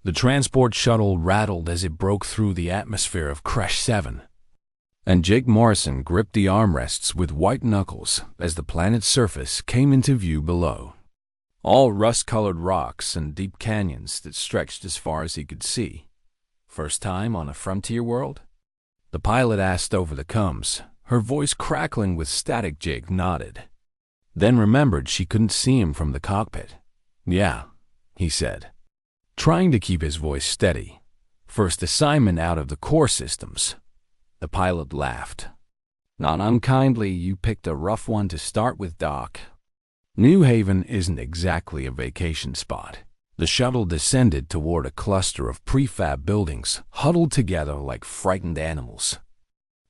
The transport shuttle rattled as it broke through the atmosphere of Crash 7, and Jake Morrison gripped the armrests with white knuckles as the planet's surface came into view below. All rust-colored rocks and deep canyons that stretched as far as he could see. First time on a frontier world? The pilot asked over the comms, her voice crackling with static. Jake nodded, then remembered she couldn't see him from the cockpit. Yeah, he said, trying to keep his voice steady. First assignment out of the core systems. The pilot laughed. Not unkindly, you picked a rough one to start with, Doc. New Haven isn't exactly a vacation spot. The shuttle descended toward a cluster of prefab buildings huddled together like frightened animals,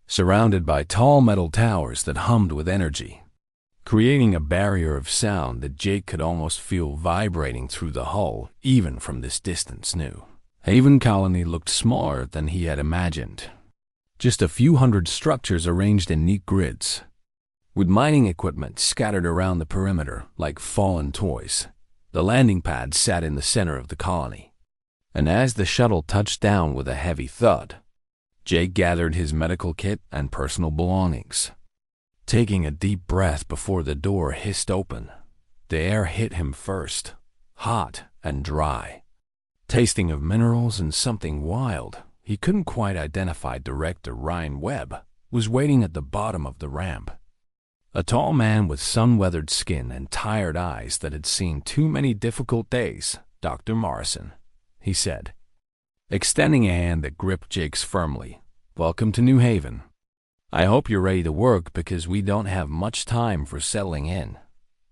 surrounded by tall metal towers that hummed with energy, creating a barrier of sound that Jake could almost feel vibrating through the hull even from this distance. New Haven Colony looked smaller than he had imagined. Just a few hundred structures arranged in neat grids, with mining equipment scattered around the perimeter like fallen toys. The landing pad sat in the center of the colony, and as the shuttle touched down with a heavy thud, Jake gathered his medical kit and personal belongings. Taking a deep breath before the door hissed open, the air hit him first, hot and dry, tasting of minerals and something wild he couldn't quite identify. Director Ryan Webb was waiting at the bottom of the ramp. A tall man with sun-weathered skin and tired eyes that had seen too many difficult days. Dr. Morrison, he said, extending a hand that gripped Jake's firmly. Welcome to New Haven. I hope you're ready to work because we don't have much time for settling in.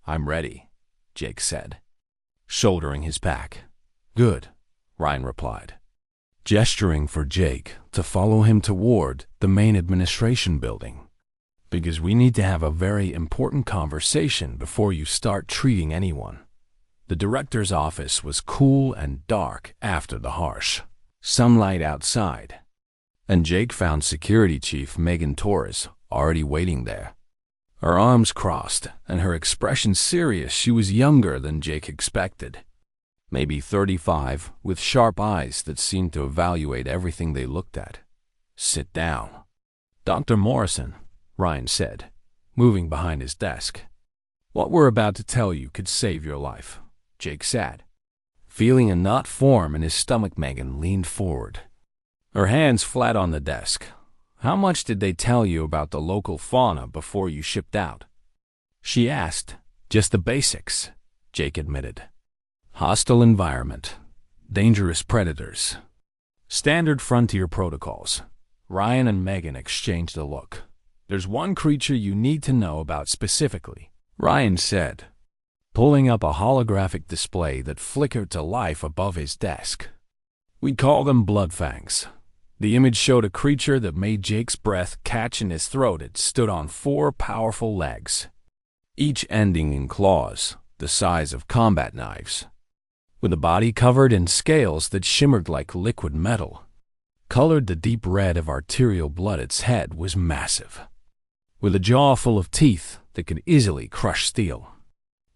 I'm ready, Jake said, shouldering his pack. Good, Ryan replied, gesturing for Jake to follow him toward the main administration building. Because we need to have a very important conversation before you start treating anyone. The director's office was cool and dark after the harsh sunlight outside, and Jake found Security Chief Megan Torres already waiting there. Her arms crossed and her expression serious. She was younger than Jake expected, maybe 35, with sharp eyes that seemed to evaluate everything they looked at. Sit down. Dr. Morrison, Ryan said, moving behind his desk. What we're about to tell you could save your life, Jake said. Feeling a knot form in his stomach, Megan leaned forward, her hands flat on the desk. How much did they tell you about the local fauna before you shipped out? She asked. Just the basics, Jake admitted. Hostile environment, dangerous predators, standard frontier protocols. Ryan and Megan exchanged a look. There's one creature you need to know about specifically, Ryan said, pulling up a holographic display that flickered to life above his desk. We call them Bloodfangs. The image showed a creature that made Jake's breath catch in his throat. It stood on 4 powerful legs, each ending in claws the size of combat knives, with a body covered in scales that shimmered like liquid metal, colored the deep red of arterial blood. Its head was massive, with a jaw full of teeth that could easily crush steel,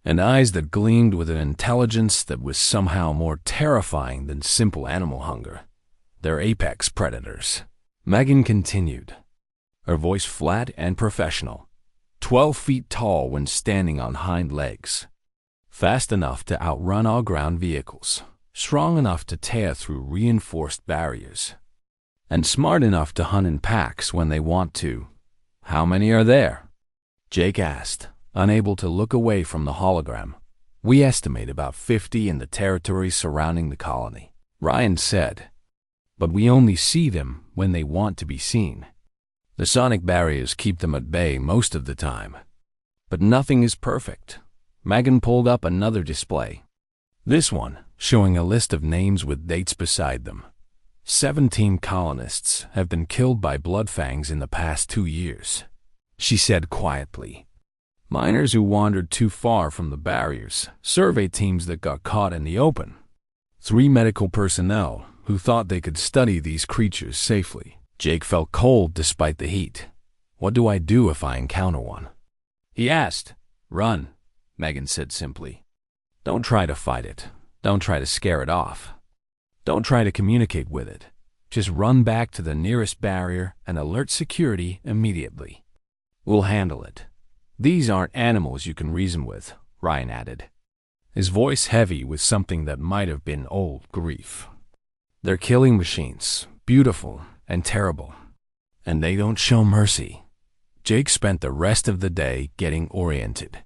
and eyes that gleamed with an intelligence that was somehow more terrifying than simple animal hunger. They're apex predators, Megan continued, her voice flat and professional. 12 feet tall when standing on hind legs, fast enough to outrun all ground vehicles, strong enough to tear through reinforced barriers, and smart enough to hunt in packs when they want to. How many are there? Jake asked, unable to look away from the hologram. We estimate about 50 in the territory surrounding the colony, Ryan said. But we only see them when they want to be seen. The sonic barriers keep them at bay most of the time. But nothing is perfect. Megan pulled up another display. This one, showing a list of names with dates beside them. 17 colonists have been killed by Bloodfangs in the past 2 years, she said quietly. Miners who wandered too far from the barriers, survey teams that got caught in the open, 3 medical personnel who thought they could study these creatures safely. Jake felt cold despite the heat. What do I do if I encounter one? He asked. Run, Megan said simply. Don't try to fight it. Don't try to scare it off. Don't try to communicate with it. Just run back to the nearest barrier and alert security immediately. We'll handle it. These aren't animals you can reason with, Ryan added, his voice heavy with something that might have been old grief. They're killing machines, beautiful and terrible, and they don't show mercy. Jake spent the rest of the day getting oriented,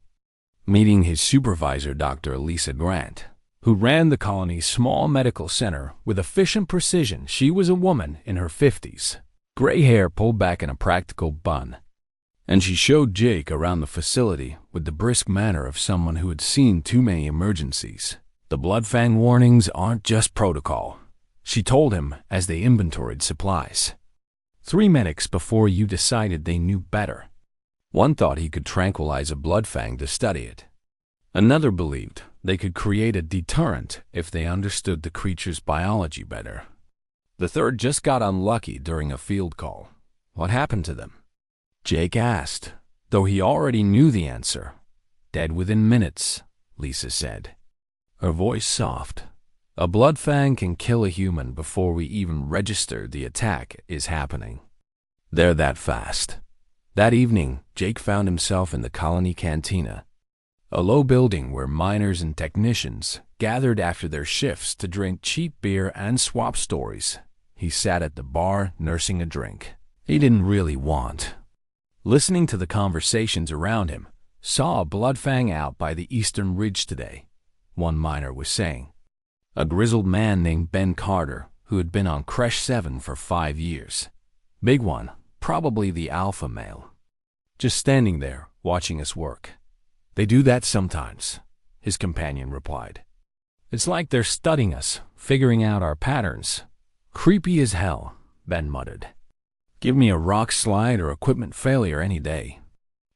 meeting his supervisor, Dr. Lisa Grant, who ran the colony's small medical center with efficient precision. She was a woman in her 50s, gray hair pulled back in a practical bun, and she showed Jake around the facility with the brisk manner of someone who had seen too many emergencies. The Bloodfang warnings aren't just protocol, she told him as they inventoried supplies. 3 medics before you decided they knew better. One thought he could tranquilize a Bloodfang to study it. Another believed they could create a deterrent if they understood the creature's biology better. The third just got unlucky during a field call. What happened to them? Jake asked, though he already knew the answer. Dead within minutes, Lisa said, her voice soft. A Bloodfang can kill a human before we even register the attack is happening. They're that fast. That evening, Jake found himself in the colony cantina, a low building where miners and technicians gathered after their shifts to drink cheap beer and swap stories. He sat at the bar nursing a drink he didn't really want, listening to the conversations around him. Saw a Bloodfang out by the eastern ridge today, one miner was saying. A grizzled man named Ben Carter, who had been on Creche 7 for 5 years. Big one, probably the alpha male. Just standing there, watching us work. They do that sometimes, his companion replied. It's like they're studying us, figuring out our patterns. Creepy as hell, Ben muttered. Give me a rock slide or equipment failure any day.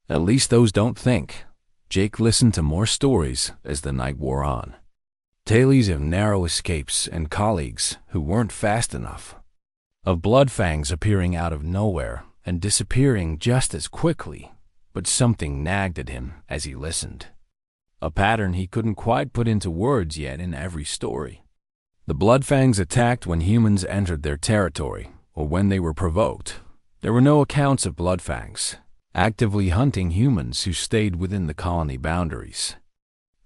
At least those don't think. Jake listened to more stories as the night wore on. Tales of narrow escapes and colleagues who weren't fast enough. Of Bloodfangs appearing out of nowhere and disappearing just as quickly, but something nagged at him as he listened. A pattern he couldn't quite put into words yet in every story. The Bloodfangs attacked when humans entered their territory or when they were provoked. There were no accounts of Bloodfangs actively hunting humans who stayed within the colony boundaries.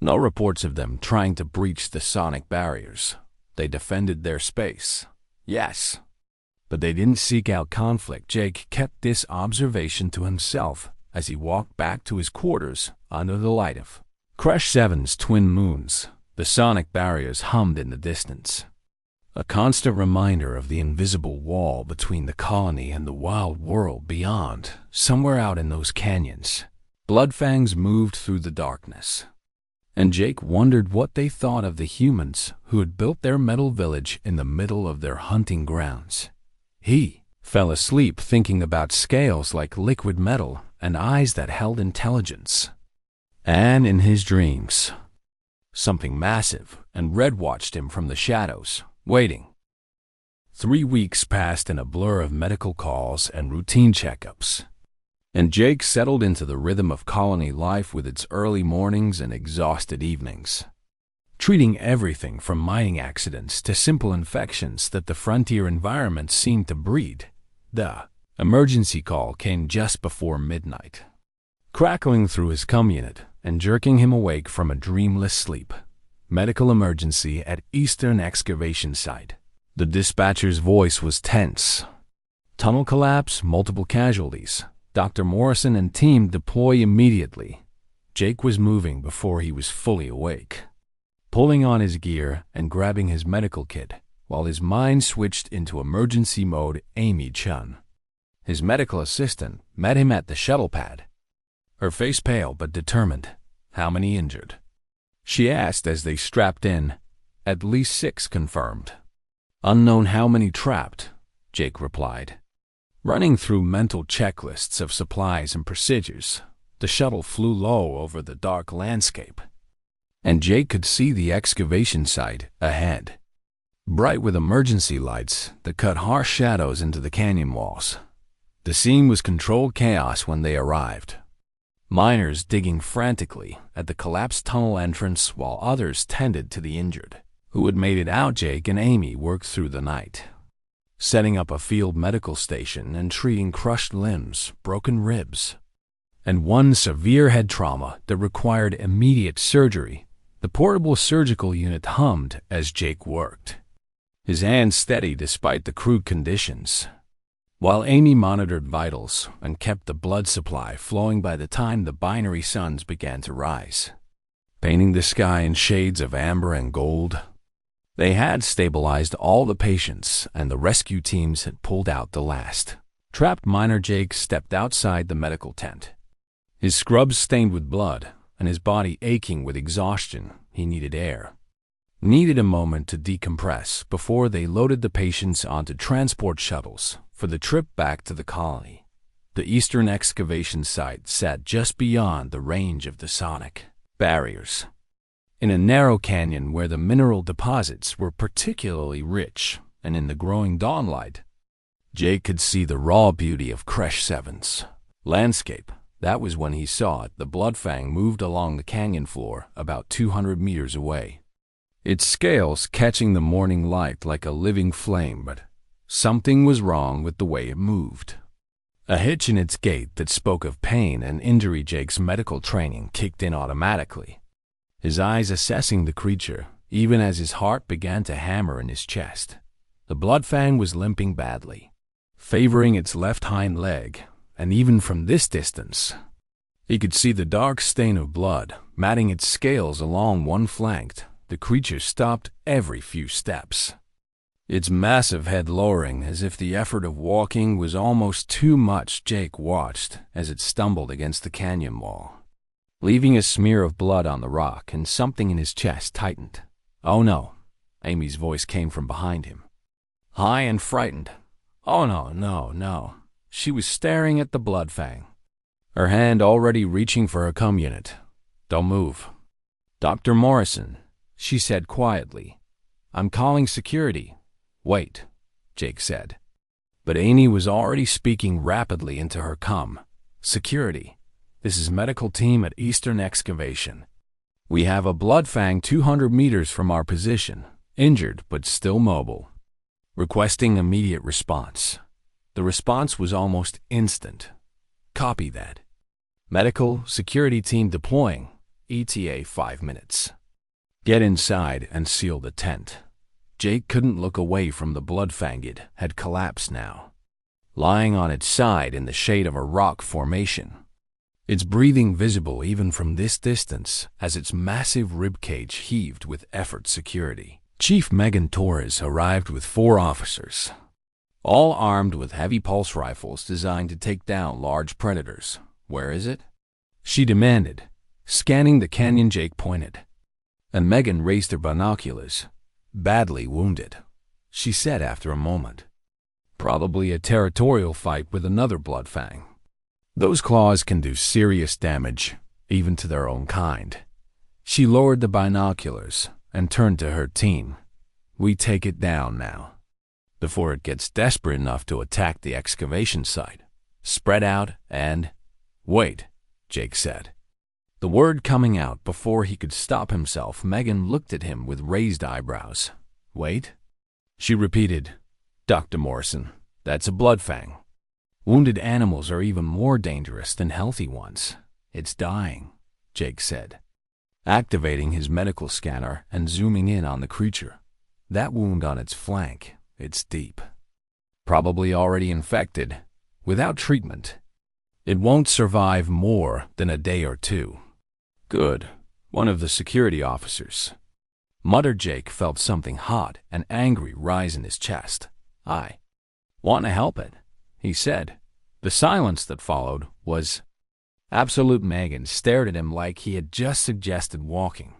No reports of them trying to breach the sonic barriers. They defended their space, yes, but they didn't seek out conflict. Jake kept this observation to himself as he walked back to his quarters under the light of Creche 7's twin moons. The sonic barriers hummed in the distance, a constant reminder of the invisible wall between the colony and the wild world beyond. Somewhere out in those canyons, Bloodfangs moved through the darkness, and Jake wondered what they thought of the humans who had built their metal village in the middle of their hunting grounds. He fell asleep thinking about scales like liquid metal and eyes that held intelligence. And in his dreams, something massive and red watched him from the shadows, waiting. 3 weeks passed in a blur of medical calls and routine checkups, and Jake settled into the rhythm of colony life with its early mornings and exhausted evenings, treating everything from mining accidents to simple infections that the frontier environment seemed to breed. The emergency call came just before midnight, crackling through his comm unit and jerking him awake from a dreamless sleep. Medical emergency at Eastern Excavation Site. The dispatcher's voice was tense. Tunnel collapse, multiple casualties. Dr. Morrison and team deploy immediately. Jake was moving before he was fully awake, pulling on his gear and grabbing his medical kit, while his mind switched into emergency mode. Amy Chun, his medical assistant, met him at the shuttle pad, her face pale but determined. How many injured? She asked as they strapped in. At least 6 confirmed. Unknown how many trapped, Jake replied, running through mental checklists of supplies and procedures. The shuttle flew low over the dark landscape, and Jake could see the excavation site ahead, bright with emergency lights that cut harsh shadows into the canyon walls. The scene was controlled chaos when they arrived. Miners digging frantically at the collapsed tunnel entrance while others tended to the injured. who had made it out. Jake and Amy worked through the night, setting up a field medical station and treating crushed limbs, broken ribs, and one severe head trauma that required immediate surgery. The portable surgical unit hummed as Jake worked, his hands steady despite the crude conditions, while Amy monitored vitals and kept the blood supply flowing. By the time the binary suns began to rise, painting the sky in shades of amber and gold, they had stabilized all the patients and the rescue teams had pulled out the last trapped miner. Jake stepped outside the medical tent, his scrubs stained with blood and his body aching with exhaustion. He needed air, needed a moment to decompress before they loaded the patients onto transport shuttles for the trip back to the colony. The eastern excavation site sat just beyond the range of the sonic barriers, in a narrow canyon where the mineral deposits were particularly rich, and in the growing dawnlight, Jake could see the raw beauty of Kresh 7's landscape. That was when he saw it. The Bloodfang moved along the canyon floor about 200 meters away, its scales catching the morning light like a living flame, but something was wrong with the way it moved. A hitch in its gait that spoke of pain and injury. Jake's medical training kicked in automatically, his eyes assessing the creature, even as his heart began to hammer in his chest. The Bloodfang was limping badly, favoring its left hind leg, and even from this distance, he could see the dark stain of blood matting its scales along one flank. The creature stopped every few steps, its massive head lowering as if the effort of walking was almost too much. Jake watched as it stumbled against the canyon wall, leaving a smear of blood on the rock, and something in his chest tightened. "Oh no," Amy's voice came from behind him, high and frightened. "Oh no." She was staring at the Bloodfang, her hand already reaching for her cum unit. "Don't move." "Dr. Morrison," she said quietly. "I'm calling security." "Wait," Jake said. But Amy was already speaking rapidly into her cum. "Security. This is medical team at Eastern Excavation. We have a Bloodfang 200 meters from our position, injured but still mobile. Requesting immediate response." The response was almost instant. "Copy that. Medical security team deploying. ETA 5 minutes. Get inside and seal the tent." Jake couldn't look away from the Bloodfang. It had collapsed now, lying on its side in the shade of a rock formation, its breathing visible even from this distance as its massive ribcage heaved with effort. Security Chief Megan Torres arrived with 4 officers, all armed with heavy pulse rifles designed to take down large predators. "Where is it?" she demanded, scanning the canyon. Jake pointed, and Megan raised her binoculars. "Badly wounded," she said after a moment. "Probably a territorial fight with another Bloodfang. Those claws can do serious damage, even to their own kind." She lowered the binoculars and turned to her team. "We take it down now, before it gets desperate enough to attack the excavation site. Spread out and—" "Wait," Jake said, the word coming out before he could stop himself. Megan looked at him with raised eyebrows. "Wait?" she repeated. "Dr. Morrison, that's a Bloodfang. Wounded animals are even more dangerous than healthy ones. It's dying," Jake said, activating his medical scanner and zooming in on the creature. "That wound on its flank, it's deep. Probably already infected. Without treatment, it won't survive more than a day or 2. "Good," one of the security officers muttered. Jake felt something hot and angry rise in his chest. "I want to help it," he said. The silence that followed was absolute. Megan stared at him like he had just suggested walking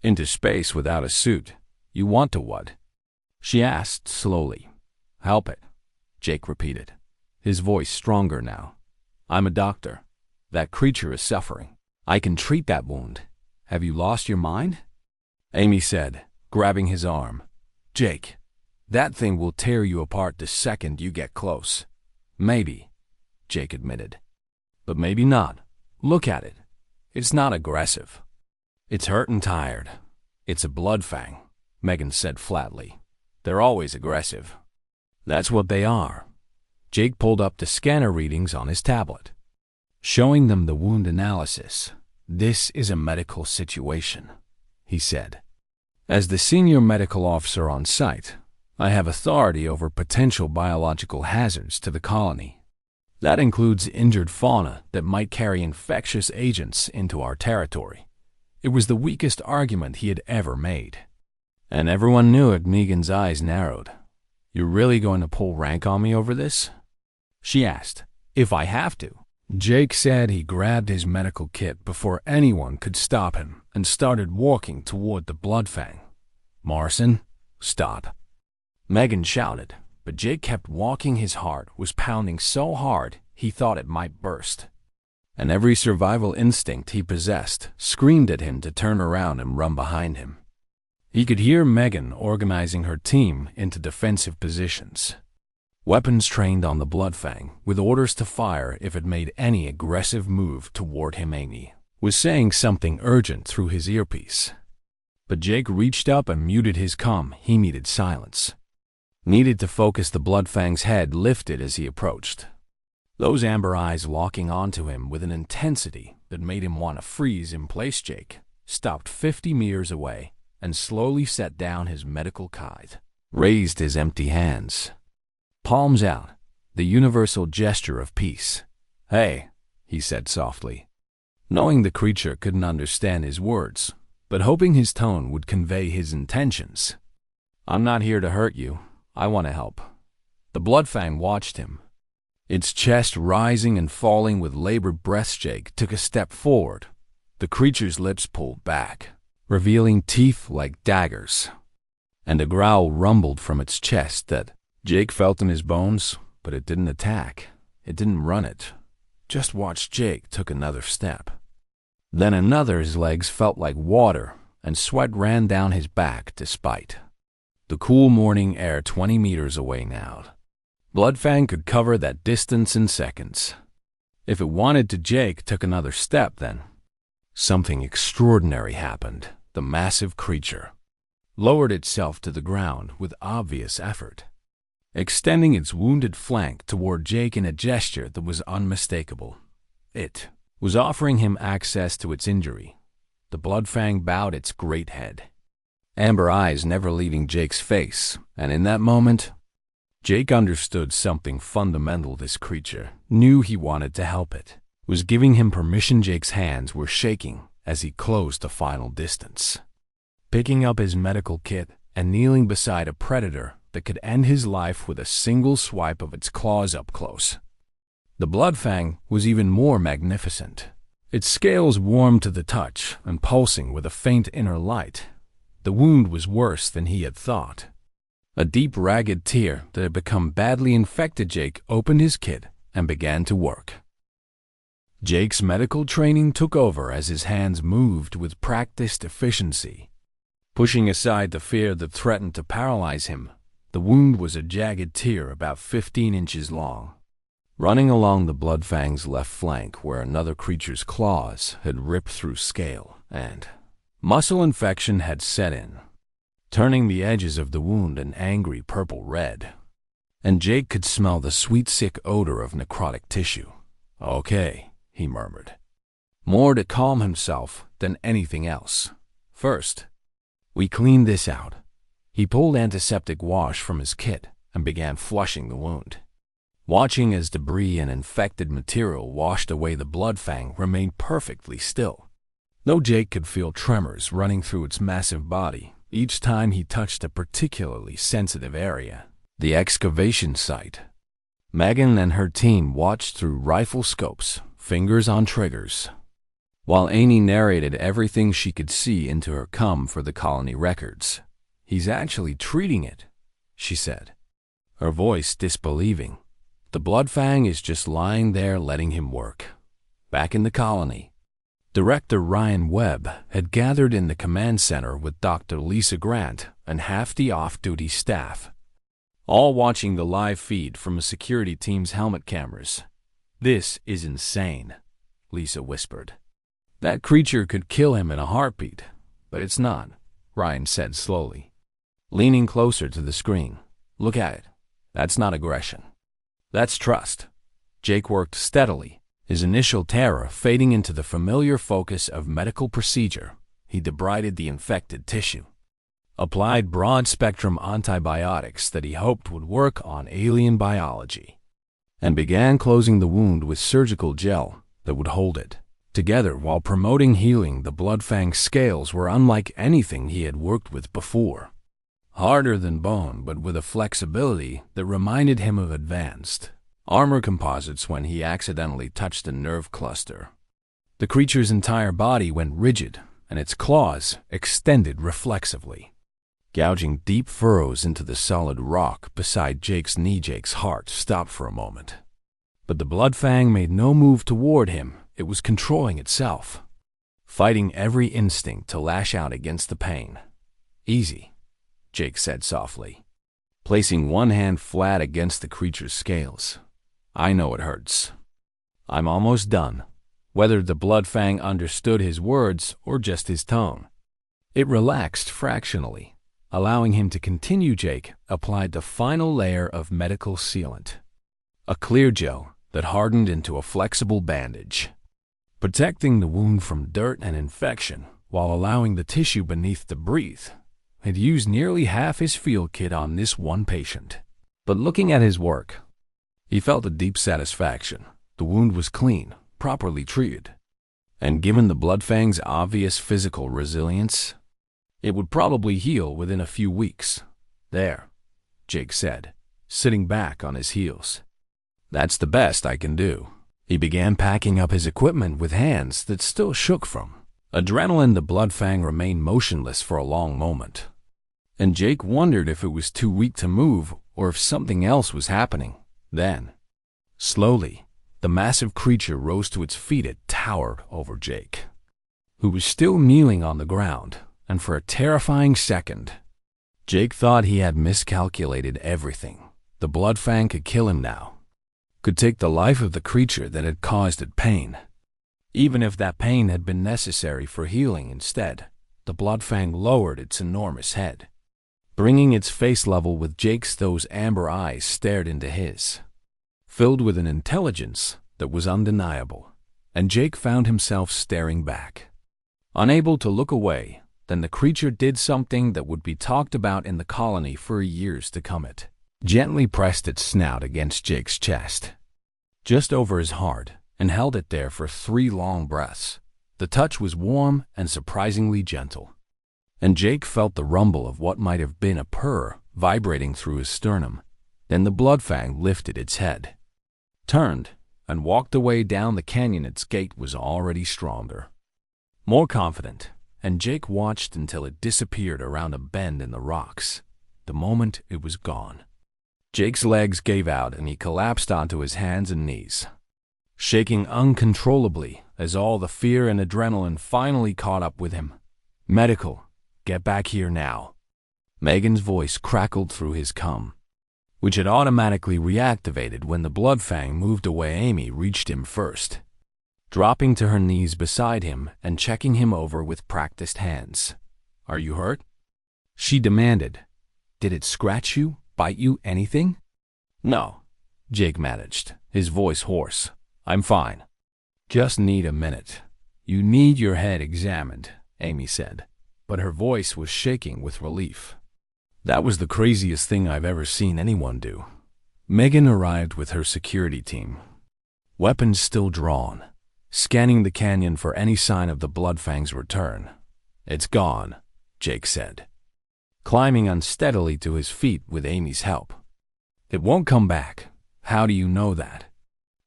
into space without a suit. "You want to what?" she asked slowly. "Help it," Jake repeated, his voice stronger now. "I'm a doctor. That creature is suffering. I can treat that wound. Have you lost your mind?" Amy said, grabbing his arm. "Jake, that thing will tear you apart the second you get close." "Maybe," Jake admitted. "But maybe not. Look at it. It's not aggressive. It's hurt and tired. It's a Bloodfang. Megan said flatly. "They're always aggressive." "That's what they are." Jake pulled up the scanner readings on his tablet, showing them the wound analysis. "This is a medical situation," he said. "As the senior medical officer on site, I have authority over potential biological hazards to the colony. That includes injured fauna that might carry infectious agents into our territory." It was the weakest argument he had ever made. And everyone knew it. Megan's eyes narrowed. "You're really going to pull rank on me over this?" she asked. "If I have to." Jake said he grabbed his medical kit before anyone could stop him and started walking toward the Bloodfang. "Morrison, stop!" Megan shouted, but Jake kept walking. His heart was pounding so hard he thought it might burst. And every survival instinct he possessed screamed at him to turn around and run behind him. He could hear Megan organizing her team into defensive positions. Weapons trained on the Bloodfang, with orders to fire if it made any aggressive move toward him. Amy was saying something urgent through his earpiece. But Jake reached up and muted his comm. He needed silence. Needed to focus. The Bloodfang's head lifted as he approached, those amber eyes locking onto him with an intensity that made him want to freeze in place. Jake stopped 50 meters away and slowly set down his medical kite, raised his empty hands, palms out, the universal gesture of peace. "Hey," he said softly, knowing the creature couldn't understand his words, but hoping his tone would convey his intentions. "I'm not here to hurt you. I want to help." The Bloodfang watched him, its chest rising and falling with labored breaths. Jake took a step forward. The creature's lips pulled back, revealing teeth like daggers, and a growl rumbled from its chest that Jake felt in his bones, but it didn't attack. It didn't run it. Just watched. Jake took another step. Then another. His legs felt like water, and sweat ran down his back despite the cool morning air 20 meters away now. Bloodfang could cover that distance in seconds, if it wanted to. Jake took another step. Then something extraordinary happened. The massive creature lowered itself to the ground with obvious effort, extending its wounded flank toward Jake in a gesture that was unmistakable. It was offering him access to its injury. The Bloodfang bowed its great head, amber eyes never leaving Jake's face, and in that moment, Jake understood something fundamental. This creature knew he wanted to help. It was giving him permission. Jake's hands were shaking as he closed the final distance, picking up his medical kit and kneeling beside a predator that could end his life with a single swipe of its claws up close. The Bloodfang was even more magnificent, its scales warm to the touch and pulsing with a faint inner light. The wound was worse than he had thought. A deep, ragged tear that had become badly infected. Jake opened his kit and began to work. Jake's medical training took over as his hands moved with practiced efficiency, pushing aside the fear that threatened to paralyze him. The wound was a jagged tear about 15 inches long, running along the Bloodfang's left flank where another creature's claws had ripped through scale, and muscle infection had set in, turning the edges of the wound an angry purple red. And Jake could smell the sweet, sick odor of necrotic tissue. "Okay," he murmured, more to calm himself than anything else. "First, we clean this out." He pulled antiseptic wash from his kit and began flushing the wound. Watching as debris and infected material washed away, the Bloodfang remained perfectly still, though Jake could feel tremors running through its massive body each time he touched a particularly sensitive area. The excavation site. Megan and her team watched through rifle scopes, fingers on triggers, while Amy narrated everything she could see into her comm for the colony records. "He's actually treating it," she said, her voice disbelieving. "The Bloodfang is just lying there letting him work." Back in the colony, Director Ryan Webb had gathered in the command center with Dr. Lisa Grant and half the off-duty staff, all watching the live feed from a security team's helmet cameras. "This is insane," Lisa whispered. "That creature could kill him in a heartbeat, but it's not," Ryan said slowly. leaning closer to the screen. "Look at it. That's not aggression. That's trust." Jake worked steadily, his initial terror fading into the familiar focus of medical procedure. He debrided the infected tissue, applied broad-spectrum antibiotics that he hoped would work on alien biology, and began closing the wound with surgical gel that would hold it together while promoting healing. The Bloodfang scales were unlike anything he had worked with before. Harder than bone, but with a flexibility that reminded him of advanced armor composites when he accidentally touched a nerve cluster. The creature's entire body went rigid, and its claws extended reflexively, gouging deep furrows into the solid rock beside Jake's knee. Jake's heart stopped for a moment. But the Bloodfang made no move toward him. It was controlling itself, fighting every instinct to lash out against the pain. "Easy," Jake said softly, placing one hand flat against the creature's scales. "I know it hurts. I'm almost done." Whether the Bloodfang understood his words or just his tone, it relaxed fractionally, allowing him to continue. Jake applied the final layer of medical sealant, a clear gel that hardened into a flexible bandage, protecting the wound from dirt and infection while allowing the tissue beneath to breathe. He'd used nearly half his field kit on this one patient, but looking at his work, he felt a deep satisfaction. The wound was clean, properly treated, and given the Bloodfang's obvious physical resilience, it would probably heal within a few weeks. "There," Jake said, sitting back on his heels. "That's the best I can do." He began packing up his equipment with hands that still shook from adrenaline. The Bloodfang remained motionless for a long moment, and Jake wondered if it was too weak to move or if something else was happening. Then, slowly, the massive creature rose to its feet. It towered over Jake, who was still kneeling on the ground, and for a terrifying second, Jake thought he had miscalculated everything. The Bloodfang could kill him now, could take the life of the creature that had caused it pain, even if that pain had been necessary for healing. Instead, the Bloodfang lowered its enormous head, bringing its face level with Jake's. Those amber eyes stared into his, filled with an intelligence that was undeniable, and Jake found himself staring back, unable to look away. Then the creature did something that would be talked about in the colony for years to come. It gently pressed its snout against Jake's chest, just over his heart, and held it there for 3 long breaths. The touch was warm and surprisingly gentle, and Jake felt the rumble of what might have been a purr vibrating through his sternum. Then the Bloodfang lifted its head, turned, and walked away down the canyon. Its gait was already stronger, more confident, and Jake watched until it disappeared around a bend in the rocks. The moment it was gone, Jake's legs gave out and he collapsed onto his hands and knees, shaking uncontrollably as all the fear and adrenaline finally caught up with him. "Medical, get back here now." Megan's voice crackled through his comm, which had automatically reactivated when the Bloodfang moved away. Amy reached him first, dropping to her knees beside him and checking him over with practiced hands. "Are you hurt?" she demanded. "Did it scratch you, bite you, anything?" "No," Jake managed, his voice hoarse. "I'm fine. Just need a minute." "You need your head examined," Amy said, but her voice was shaking with relief. "That was the craziest thing I've ever seen anyone do." Megan arrived with her security team, weapons still drawn, scanning the canyon for any sign of the Bloodfang's return. "It's gone," Jake said, climbing unsteadily to his feet with Amy's help. "It won't come back." "How do you know that?"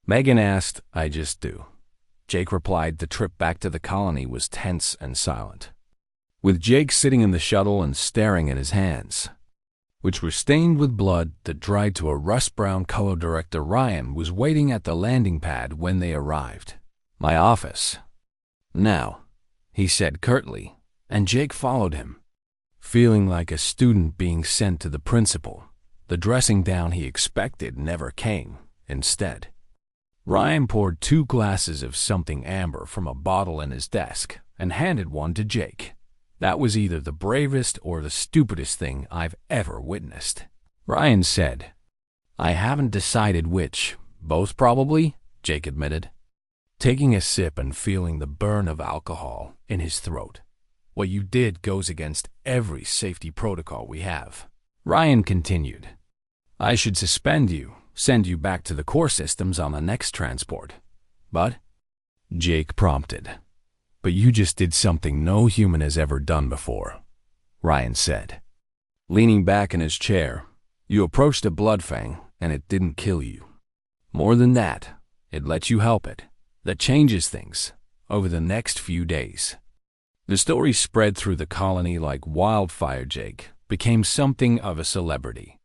Megan asked. "I just do," Jake replied. The trip back to the colony was tense and silent, with Jake sitting in the shuttle and staring at his hands, which were stained with blood that dried to a rust-brown color. Director Ryan was waiting at the landing pad when they arrived. "My office now," he said curtly, and Jake followed him, feeling like a student being sent to the principal. The dressing down he expected never came. Instead, Ryan poured 2 glasses of something amber from a bottle in his desk and handed one to Jake. That was either the bravest or the stupidest thing I've ever witnessed. Ryan said. I haven't decided which. Both probably, Jake admitted, taking a sip and feeling the burn of alcohol in his throat. What you did goes against every safety protocol we have. Ryan continued. I should suspend you, send you back to the core systems on the next transport. But, Jake prompted. But you just did something no human has ever done before, Ryan said. Leaning back in his chair, you approached a Bloodfang and it didn't kill you. More than that, it lets you help it. That changes things over the next few days. The story spread through the colony like wildfire. Jake became something of a celebrity.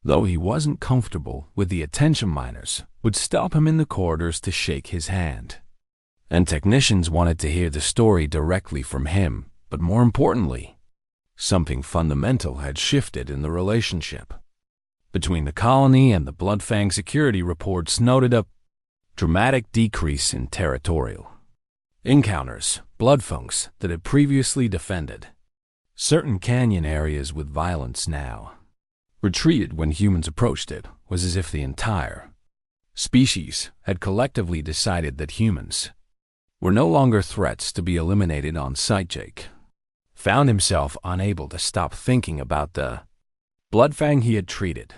Though he wasn't comfortable with the attention miners would stop him in the corridors to shake his hand. And technicians wanted to hear the story directly from him, but more importantly, something fundamental had shifted in the relationship between the colony and the Bloodfang. Security reports noted a dramatic decrease in territorial encounters. Bloodfangs that had previously defended certain canyon areas with violence now retreated when humans approached. It was as if the entire species had collectively decided that humans were no longer threats to be eliminated on sight. Jake found himself unable to stop thinking about the Bloodfang he had treated,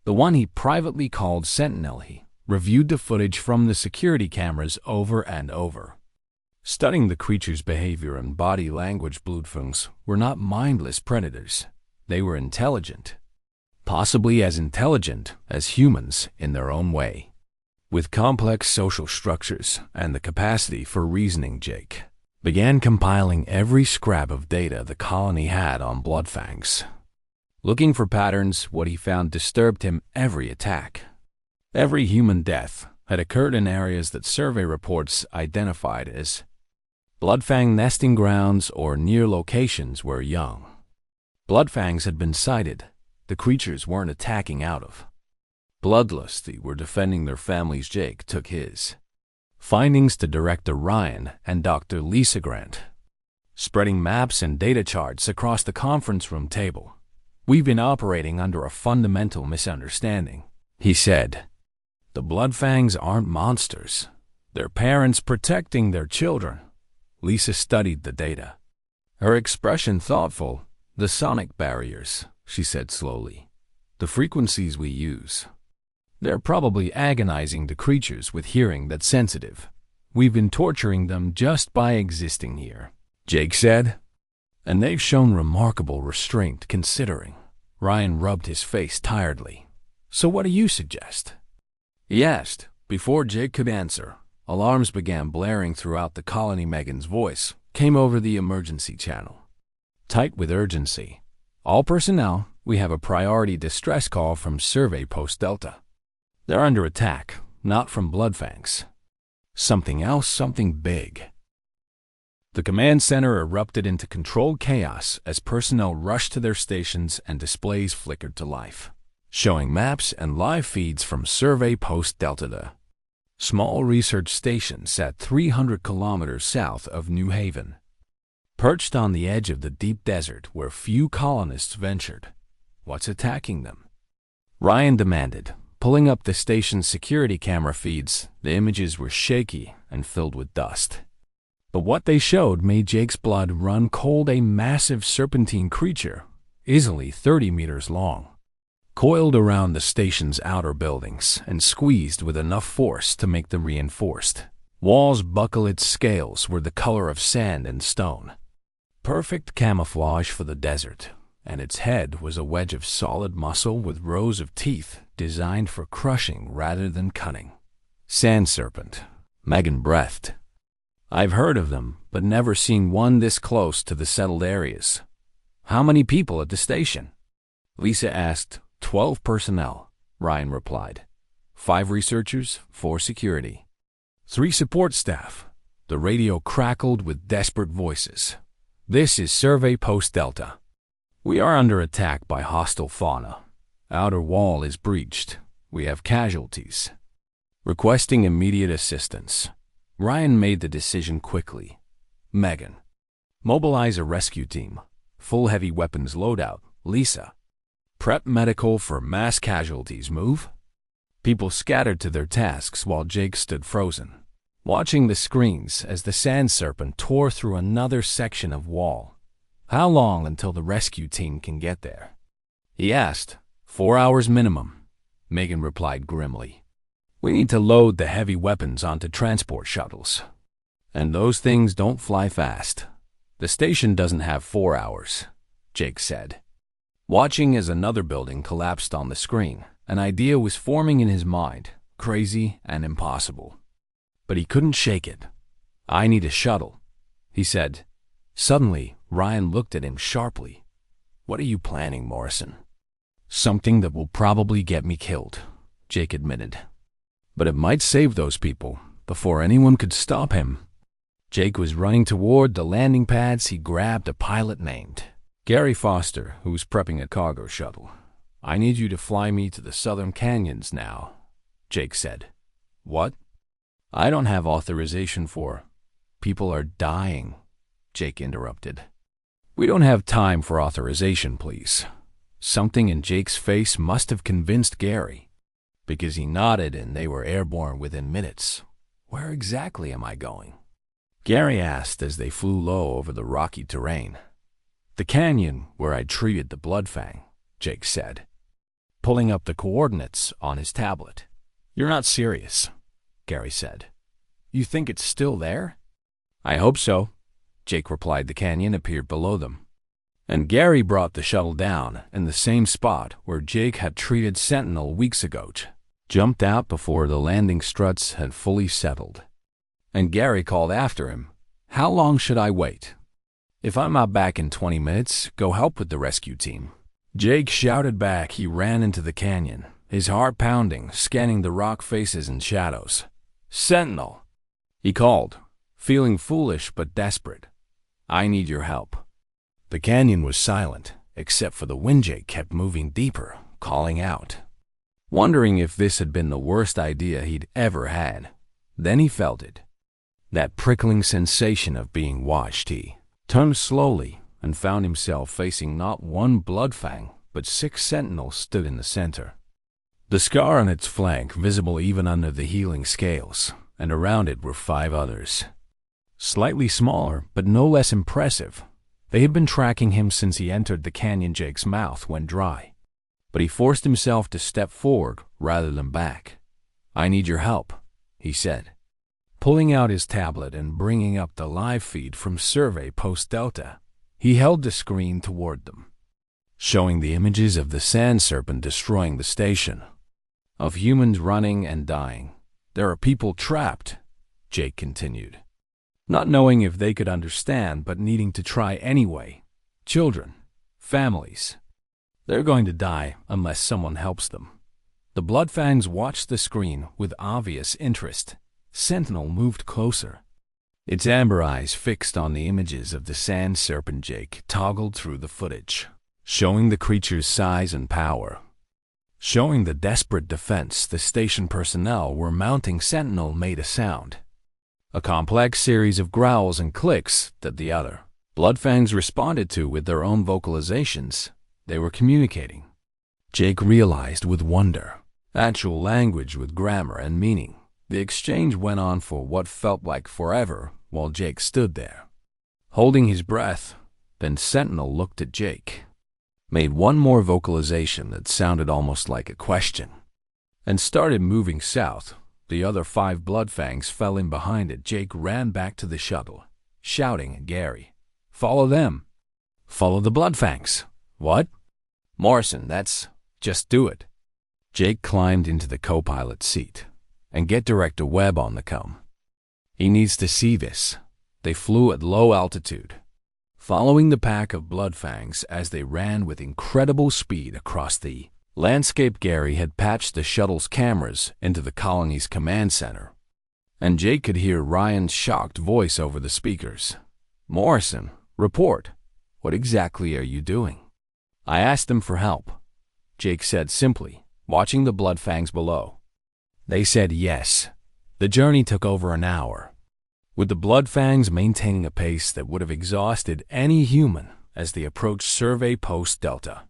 the one he privately called Sentinel. He reviewed the footage from the security cameras over and over, studying the creature's behavior and body language. Bloodfangs were not mindless predators. They were intelligent, possibly as intelligent as humans in their own way, with complex social structures and the capacity for reasoning. Jake began compiling every scrap of data the colony had on Bloodfangs, looking for patterns. What he found disturbed him. Every attack, every human death had occurred in areas that survey reports identified as Bloodfang nesting grounds or near locations where young Bloodfangs had been sighted. The creatures weren't attacking out of bloodlust. They were defending their families. Jake took his findings to Director Ryan and Dr. Lisa Grant, spreading maps and data charts across the conference room table. We've been operating under a fundamental misunderstanding, he said. The Bloodfangs aren't monsters. They're parents protecting their children. Lisa studied the data, her expression thoughtful. The sonic barriers, she said slowly. The frequencies we use. They're probably agonizing the creatures with hearing that's sensitive. We've been torturing them just by existing here, Jake said. And they've shown remarkable restraint considering. Ryan rubbed his face tiredly. So what do you suggest? He asked. Before Jake could answer, alarms began blaring throughout the colony. Megan's voice came over the emergency channel, tight with urgency. All personnel, we have a priority distress call from Survey Post Delta. They're under attack, not from Bloodfangs. Something else, something big. The command center erupted into controlled chaos as personnel rushed to their stations and displays flickered to life, showing maps and live feeds from Survey Post Delta. The small research station sat 300 kilometers south of New Haven, perched on the edge of the deep desert where few colonists ventured. What's attacking them? Ryan demanded, pulling up the station's security camera feeds. The images were shaky and filled with dust, but what they showed made Jake's blood run cold. A massive serpentine creature, easily 30 meters long, coiled around the station's outer buildings and squeezed with enough force to make the reinforced walls buckle. Its scales were the color of sand and stone, perfect camouflage for the desert, and its head was a wedge of solid muscle with rows of teeth designed for crushing rather than cutting. Sand serpent, Megan breathed. I've heard of them, but never seen one this close to the settled areas. How many people at the station? Lisa asked. 12 personnel, Ryan replied. 5 researchers, 4 security, 3 support staff. The radio crackled with desperate voices. This is Survey Post Delta. We are under attack by hostile fauna. Outer wall is breached. We have casualties. Requesting immediate assistance. Ryan made the decision quickly. Megan, Mobilize a rescue team. Full heavy weapons loadout. Lisa. Prep medical for mass casualties. Move. People scattered to their tasks while Jake stood frozen, watching the screens as the sand serpent tore through another section of wall. How long until the rescue team can get there? He asked. 4 hours minimum, Megan replied grimly. We need to load the heavy weapons onto transport shuttles. And those things don't fly fast. The station doesn't have 4 hours, Jake said. Watching as another building collapsed on the screen, an idea was forming in his mind, crazy and impossible. But he couldn't shake it. I need a shuttle, he said. Suddenly, Ryan looked at him sharply. What are you planning, Morrison? Something that will probably get me killed, Jake admitted. But it might save those people before anyone could stop him. Jake was running toward the landing pads. He grabbed a pilot named Gary Foster, who was prepping a cargo shuttle. I need you to fly me to the southern canyons now, Jake said. What? I don't have authorization for. People are dying, Jake interrupted. We don't have time for authorization, please. Something in Jake's face must have convinced Gary, because he nodded and they were airborne within minutes. Where exactly am I going? Gary asked as they flew low over the rocky terrain. The canyon where I treated the Bloodfang, Jake said, pulling up the coordinates on his tablet. You're not serious, Gary said. You think it's still there? I hope so, Jake replied. The canyon appeared below them, and Gary brought the shuttle down in the same spot where Jake had treated Sentinel weeks ago. Jumped out before the landing struts had fully settled. And Gary called after him, How long should I wait? If I'm not back in 20 minutes, go help with the rescue team. Jake shouted back. He ran into the canyon, his heart pounding, scanning the rock faces and shadows. Sentinel, he called, feeling foolish but desperate. I need your help. The canyon was silent, except for the wind. Jake kept moving deeper, calling out, wondering if this had been the worst idea he'd ever had. Then he felt it. That prickling sensation of being watched. He turned slowly and found himself facing not one Bloodfang, but 6 sentinels stood in the center. The scar on its flank visible even under the healing scales, and around it were 5 others. Slightly smaller, but no less impressive. They had been tracking him since he entered the canyon. Jake's mouth went dry, but he forced himself to step forward rather than back. I need your help, he said, pulling out his tablet and bringing up the live feed from Survey Post Delta. He held the screen toward them, showing the images of the sand serpent destroying the station, of humans running and dying. There are people trapped, Jake continued, not knowing if they could understand but needing to try anyway. Children, families. They're going to die unless someone helps them. The Bloodfangs watched the screen with obvious interest. Sentinel moved closer, its amber eyes fixed on the images of the sand serpent. Jake toggled through the footage, showing the creature's size and power, showing the desperate defense the station personnel were mounting. Sentinel made a sound, a complex series of growls and clicks that the other Bloodfangs responded to with their own vocalizations. They were communicating, Jake realized with wonder, actual language with grammar and meaning. The exchange went on for what felt like forever while Jake stood there, holding his breath. Then Sentinel looked at Jake, made one more vocalization that sounded almost like a question, and started moving south. The other 5 Bloodfangs fell in behind it. Jake ran back to the shuttle, shouting at Gary, Follow them. Follow the Bloodfangs. What? Morrison, just do it. Jake climbed into the co-pilot seat and get Director Webb on the com. He needs to see this. They flew at low altitude, following the pack of Bloodfangs as they ran with incredible speed across the landscape. Gary had patched the shuttle's cameras into the colony's command center, and Jake could hear Ryan's shocked voice over the speakers. Morrison, report. What exactly are you doing? I asked them for help, Jake said simply, watching the Bloodfangs below. They said yes. The journey took over an hour. with the Bloodfangs maintaining a pace that would have exhausted any human as they approached Survey Post Delta.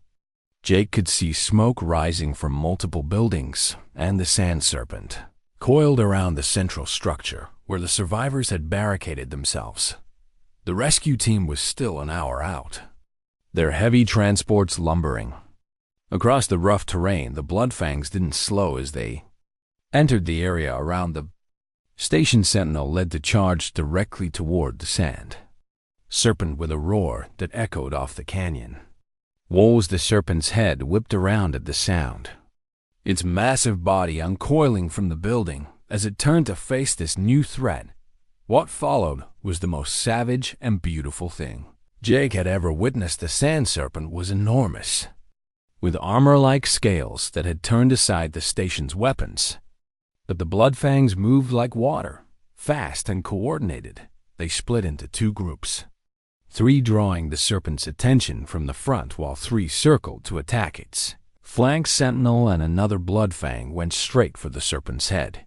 Jake could see smoke rising from multiple buildings and the Sand Serpent, coiled around the central structure where the survivors had barricaded themselves. The rescue team was still an hour out, their heavy transports lumbering. Across the rough terrain, the Bloodfangs didn't slow as they entered the area around the station. Sentinel led the charge directly toward the Sand Serpent with a roar that echoed off the canyon. Woes, the serpent's head whipped around at the sound, its massive body uncoiling from the building as it turned to face this new threat. What followed was the most savage and beautiful thing Jake had ever witnessed. The Sand Serpent was enormous, with armor-like scales that had turned aside the station's weapons. But the Bloodfangs moved like water, fast and coordinated. They split into two groups, three drawing the serpent's attention from the front while three circled to attack its flank. Sentinel and another Bloodfang went straight for the serpent's head,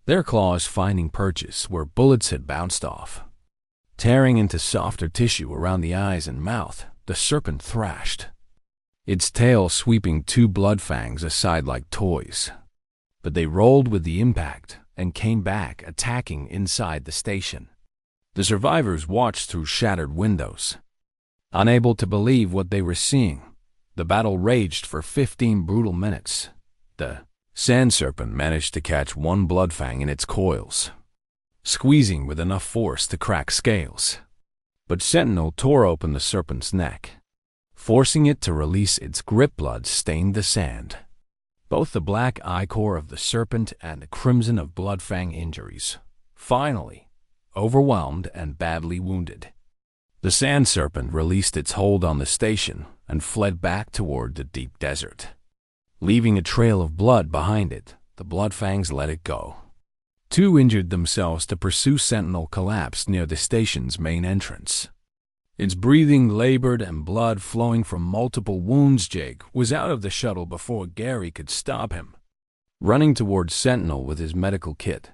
their claws finding perches where bullets had bounced off. Tearing into softer tissue around the eyes and mouth, the serpent thrashed, its tail sweeping two Bloodfangs aside like toys. But they rolled with the impact and came back, attacking inside the station. The survivors watched through shattered windows, unable to believe what they were seeing. The battle raged for 15 brutal minutes. The Sand Serpent managed to catch one Bloodfang in its coils, squeezing with enough force to crack scales. But Sentinel tore open the serpent's neck, forcing it to release its grip. Blood stained the sand. Both the black ichor of the serpent and the crimson of Bloodfang injuries. Finally, overwhelmed and badly wounded, the Sand Serpent released its hold on the station and fled back toward the deep desert. Leaving a trail of blood behind it, the Bloodfangs let it go. Two injured themselves to pursue. Sentinel collapsed near the station's main entrance, its breathing labored and blood flowing from multiple wounds. Jake was out of the shuttle before Gary could stop him, running toward Sentinel with his medical kit.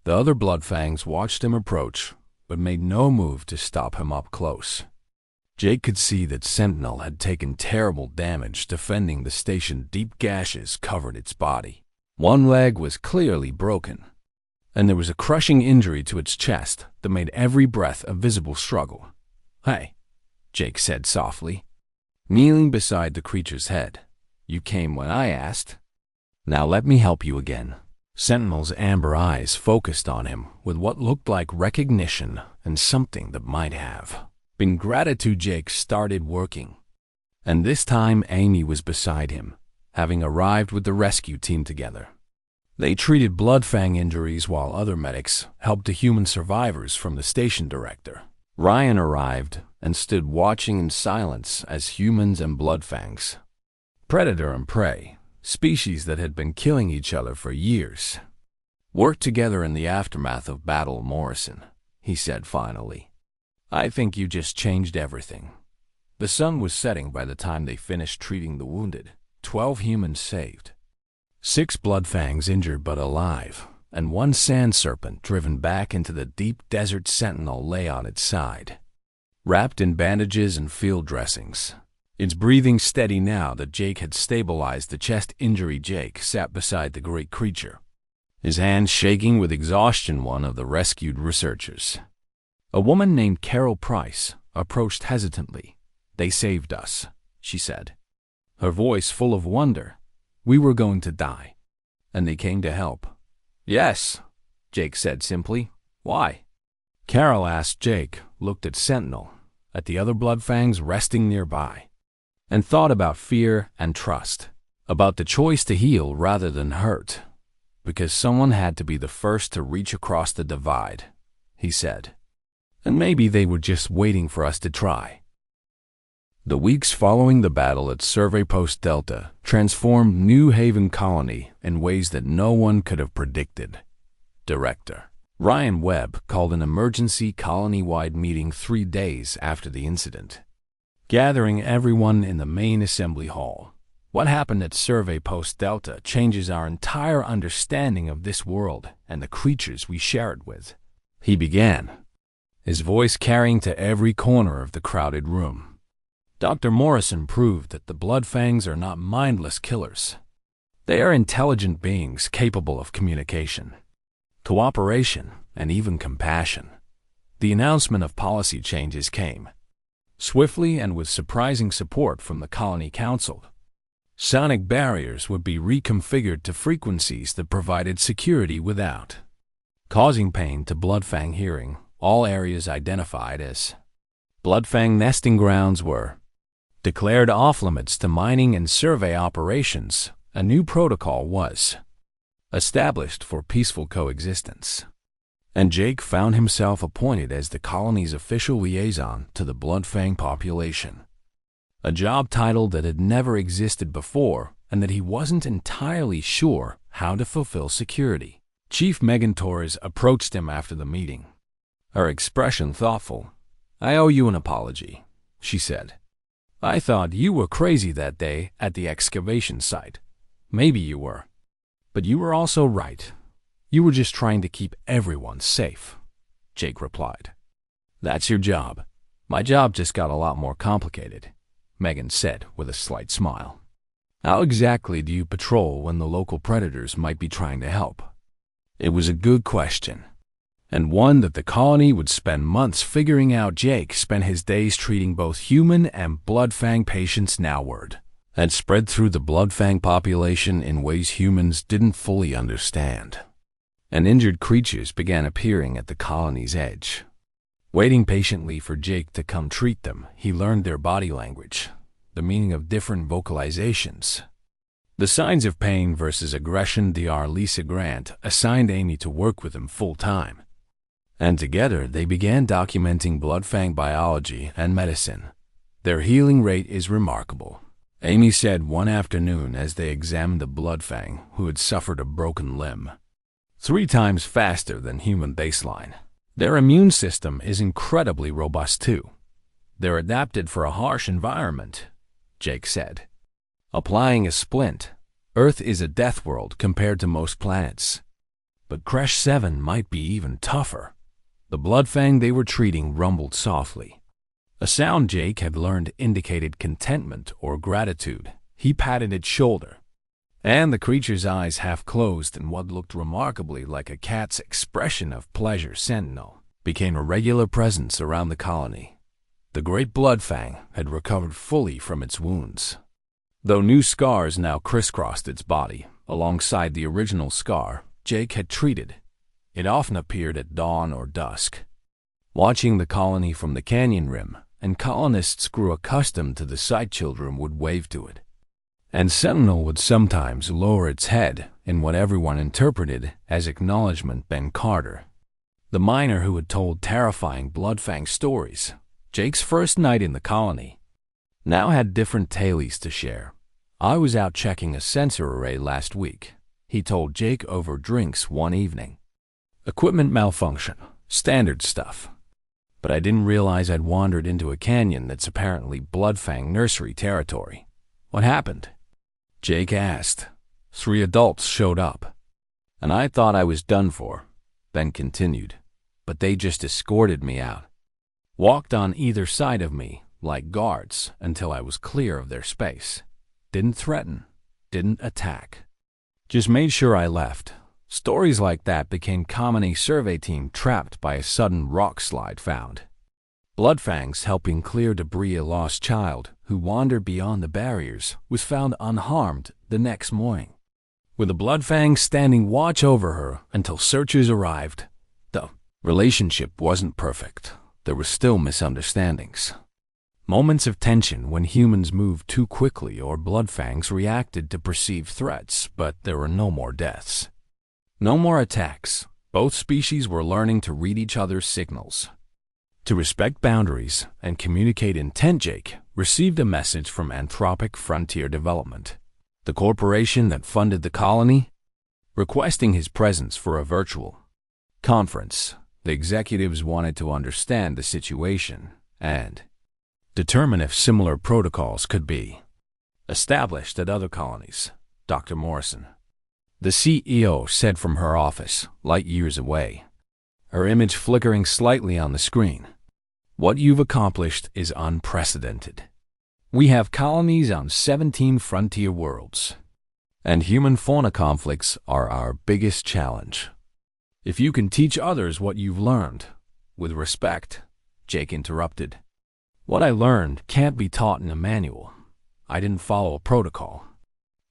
The other Bloodfangs watched him approach, but made no move to stop him up close. Jake could see that Sentinel had taken terrible damage defending the station. Deep gashes covered its body. One leg was clearly broken, and there was a crushing injury to its chest that made every breath a visible struggle. "Hey," Jake said softly, kneeling beside the creature's head. "You came when I asked. Now let me help you again." Sentinel's amber eyes focused on him with what looked like recognition and something that might have been gratitude. Jake started working, and this time Amy was beside him, having arrived with the rescue team together. They treated Bloodfang injuries while other medics helped the human survivors from the station director. Ryan arrived and stood watching in silence as humans and Bloodfangs, predator and prey, species that had been killing each other for years, worked together in the aftermath of Battle Morrison. He said finally, "I think you just changed everything." The sun was setting by the time they finished treating the wounded. 12 humans saved, 6 Bloodfangs injured but alive, and 1 Sand Serpent driven back into the deep desert. Sentinel lay on its side, wrapped in bandages and field dressings, its breathing steady now that Jake had stabilized the chest injury. Jake sat beside the great creature, his hands shaking with exhaustion. One of the rescued researchers, a woman named Carol Price, approached hesitantly. "They saved us," she said, her voice full of wonder. "We were going to die, and they came to help." "Yes," Jake said simply. "Why?" Carol asked. Jake looked at Sentinel, at the other Bloodfangs resting nearby, and thought about fear and trust, about the choice to heal rather than hurt, because someone had to be the first to reach across the divide, he said. And maybe they were just waiting for us to try. The weeks following the battle at Survey Post Delta transformed New Haven Colony in ways that no one could have predicted. Director Ryan Webb called an emergency colony-wide meeting 3 days after the incident, gathering everyone in the main assembly hall. "What happened at Survey Post Delta changes our entire understanding of this world and the creatures we share it with," he began, his voice carrying to every corner of the crowded room. Dr. Morrison proved that the Bloodfangs are not mindless killers. They are intelligent beings capable of communication, cooperation, and even compassion. The announcement of policy changes came swiftly and with surprising support from the Colony Council. Sonic barriers would be reconfigured to frequencies that provided security without causing pain to Bloodfang hearing. All areas identified as Bloodfang nesting grounds were declared off-limits to mining and survey operations. A new protocol was established for peaceful coexistence, and Jake found himself appointed as the colony's official liaison to the Bloodfang population, a job title that had never existed before and that he wasn't entirely sure how to fulfill security. Chief Megan Torres approached him after the meeting, her expression thoughtful. "I owe you an apology," she said. "I thought you were crazy that day at the excavation site. Maybe you were. But you were also right. You were just trying to keep everyone safe," Jake replied. "That's your job. My job just got a lot more complicated," Megan said with a slight smile. "How exactly do you patrol when the local predators might be trying to help?" It was a good question, and one that the colony would spend months figuring out. Jake spent his days treating both human and Bloodfang patients. Now word had spread through the Bloodfang population in ways humans didn't fully understand, and injured creatures began appearing at the colony's edge. Waiting patiently for Jake to come treat them, he learned their body language, the meaning of different vocalizations, the signs of pain versus aggression. Dr. Lisa Grant assigned Amy to work with him full-time, and together they began documenting Bloodfang biology and medicine. "Their healing rate is remarkable," Amy said one afternoon as they examined the Bloodfang who had suffered a broken limb. 3 times faster than human baseline. Their immune system is incredibly robust too. They're adapted for a harsh environment," Jake said, applying a splint. "Earth is a death world compared to most planets, but Crash 7 might be even tougher." The Bloodfang they were treating rumbled softly. A sound Jake had learned indicated contentment or gratitude. He patted its shoulder, and the creature's eyes half closed in what looked remarkably like a cat's expression of pleasure. Sentinel became a regular presence around the colony. The great Bloodfang had recovered fully from its wounds, though new scars now crisscrossed its body alongside the original scar Jake had treated. It often appeared at dawn or dusk, watching the colony from the canyon rim, and colonists grew accustomed to the sight. Children would wave to it, and Sentinel would sometimes lower its head in what everyone interpreted as acknowledgement. Ben Carter, the miner who had told terrifying Bloodfang stories, Jake's first night in the colony, now had different tales to share. "I was out checking a sensor array last week," he told Jake over drinks one evening. "Equipment malfunction, standard stuff. But I didn't realize I'd wandered into a canyon that's apparently Bloodfang nursery territory." "What happened?" Jake asked. 3 adults showed up, and I thought I was done for," Ben continued. "But they just escorted me out. Walked on either side of me, like guards, until I was clear of their space. Didn't threaten, didn't attack. Just made sure I left." Stories like that became common. A survey team trapped by a sudden rock slide found Bloodfangs helping clear debris. A lost child who wandered beyond the barriers was found unharmed the next morning, with a Bloodfang standing watch over her until searchers arrived. The relationship wasn't perfect. There were still misunderstandings, moments of tension when humans moved too quickly or Bloodfangs reacted to perceived threats, but there were no more deaths. No more attacks. Both species were learning to read each other's signals, to respect boundaries, and communicate intent. Jake received a message from Anthropic Frontier Development, the corporation that funded the colony, requesting his presence for a virtual conference. The executives wanted to understand the situation and determine if similar protocols could be established at other colonies. Dr. Morrison, the CEO, said from her office, light years away. her image flickering slightly on the screen. "What you've accomplished is unprecedented. We have colonies on 17 frontier worlds, and human-fauna conflicts are our biggest challenge. If you can teach others what you've learned, with respect," Jake interrupted. "What I learned can't be taught in a manual. I didn't follow a protocol.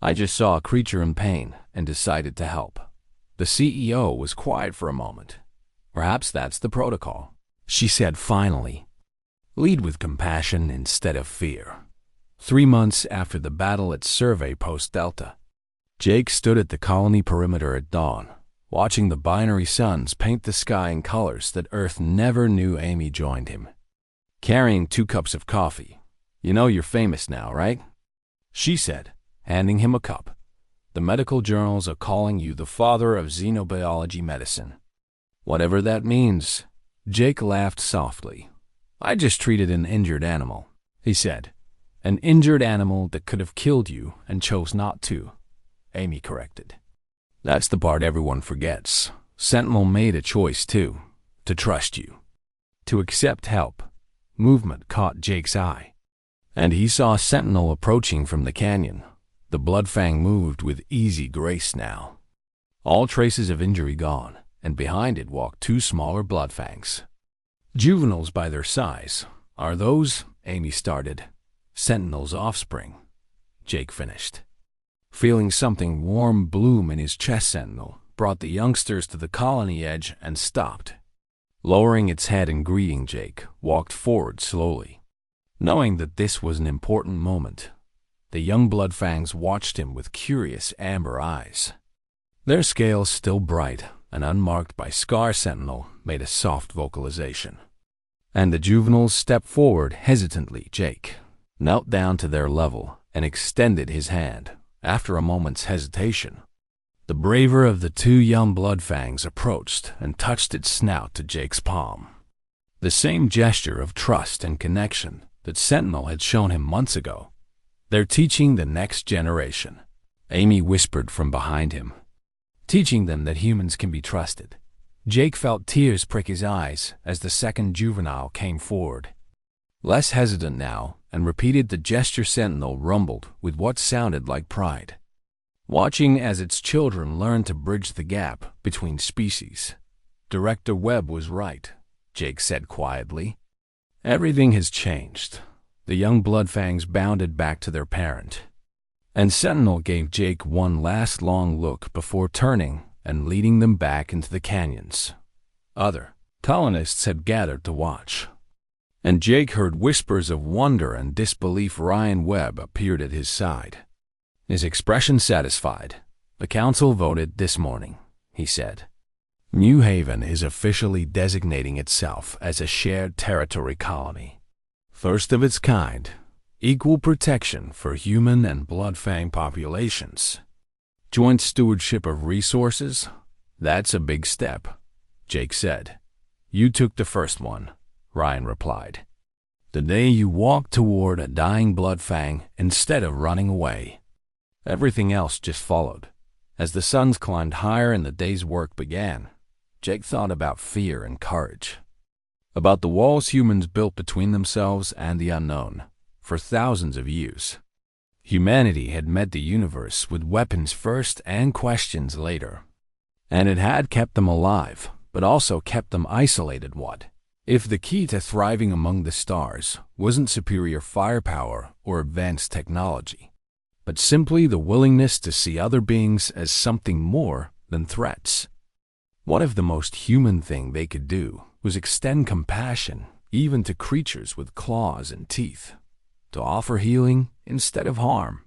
I just saw a creature in pain and decided to help." The CEO was quiet for a moment. "Perhaps that's the protocol," she said finally. "Lead with compassion instead of fear." 3 months after the battle at Survey Post Delta, Jake stood at the colony perimeter at dawn, watching the binary suns paint the sky in colors that Earth never knew. Amy joined him, carrying 2 cups of coffee. "You know you're famous now, right?" she said, handing him a cup. "The medical journals are calling you the father of xenobiology medicine." "Whatever that means." Jake laughed softly. "I just treated an injured animal," he said. "An injured animal that could have killed you and chose not to," Amy corrected. "That's the part everyone forgets. Sentinel made a choice too, to trust you, to accept help." Movement caught Jake's eye, and he saw Sentinel approaching from the canyon. The Bloodfang moved with easy grace now, all traces of injury gone, and behind it walked 2 smaller Bloodfangs. "Juveniles by their size. Are those," Amy started, "Sentinel's offspring?" Jake finished. Feeling something warm bloom in his chest, Sentinel brought the youngsters to the colony edge and stopped. Lowering its head and greeting, Jake walked forward slowly. Knowing that this was an important moment, the young Bloodfangs watched him with curious amber eyes. Their scales still bright and unmarked by scar. Sentinel made a soft vocalization, and the juveniles stepped forward hesitantly. Jake knelt down to their level and extended his hand. After a moment's hesitation, the braver of the 2 young Bloodfangs approached and touched its snout to Jake's palm. The same gesture of trust and connection that Sentinel had shown him months ago. "They're teaching the next generation," Amy whispered from behind him. "Teaching them that humans can be trusted." Jake felt tears prick his eyes as the second juvenile came forward, less hesitant now, and repeated the gesture. Sentinel rumbled with what sounded like pride, watching as its children learned to bridge the gap between species. "Director Webb was right," Jake said quietly. "Everything has changed." The young Bloodfangs bounded back to their parent, and Sentinel gave Jake one last long look before turning and leading them back into the canyons. Other colonists had gathered to watch, and Jake heard whispers of wonder and disbelief. Ryan Webb appeared at his side, his expression satisfied. "The council voted this morning," he said. "New Haven is officially designating itself as a shared territory colony. First of its kind, equal protection for human and Bloodfang populations. Joint stewardship of resources, that's a big step," Jake said. "You took the first one," Ryan replied. "The day you walked toward a dying Bloodfang instead of running away." Everything else just followed. As the suns climbed higher and the day's work began, Jake thought about fear and courage, about the walls humans built between themselves and the unknown. For thousands of years, humanity had met the universe with weapons first and questions later, and it had kept them alive, but also kept them isolated. What if the key to thriving among the stars wasn't superior firepower or advanced technology, but simply the willingness to see other beings as something more than threats? What if the most human thing they could do was extend compassion even to creatures with claws and teeth, to offer healing instead of harm?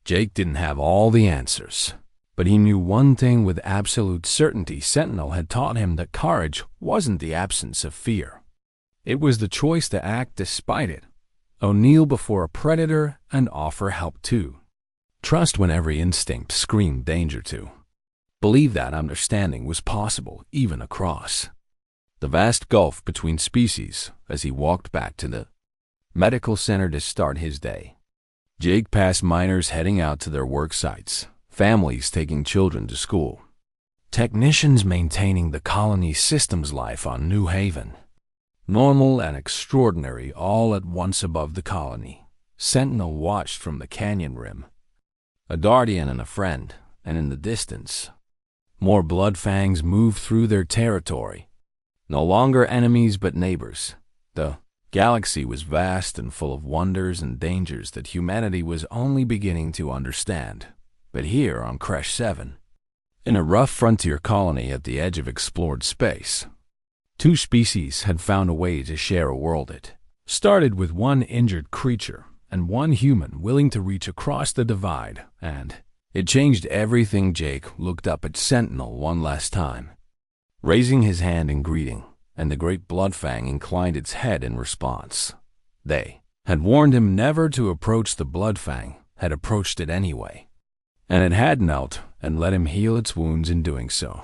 Jake didn't have all the answers, but he knew one thing with absolute certainty. Sentinel had taught him that courage wasn't the absence of fear. It was the choice to act despite it, or kneel before a predator and offer help too. Trust when every instinct screamed danger to. Believe that understanding was possible even across the vast gulf between species. As he walked back to the medical center to start his day, Jake passed miners heading out to their work sites, families taking children to school, Technicians maintaining the colony's systems life on New Haven. Normal and extraordinary all at once above the colony. Sentinel watched from the canyon rim. A Dardian and a friend, and in the distance, more Bloodfangs moved through their territory. No longer enemies but neighbors. The galaxy was vast and full of wonders and dangers that humanity was only beginning to understand. But here on Crash 7, in a rough frontier colony at the edge of explored space, two species had found a way to share a world. It started with one injured creature and one human willing to reach across the divide, and it changed everything. Jake looked up at Sentinel one last time, raising his hand in greeting, and the great Bloodfang inclined its head in response. They had warned him never to approach the Bloodfang, had approached it anyway, and it had knelt and let him heal its wounds in doing so.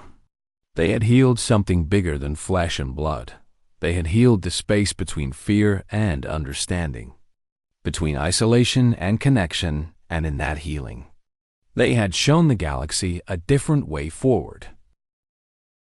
They had healed something bigger than flesh and blood. They had healed the space between fear and understanding, between isolation and connection, and in that healing, they had shown the galaxy a different way forward.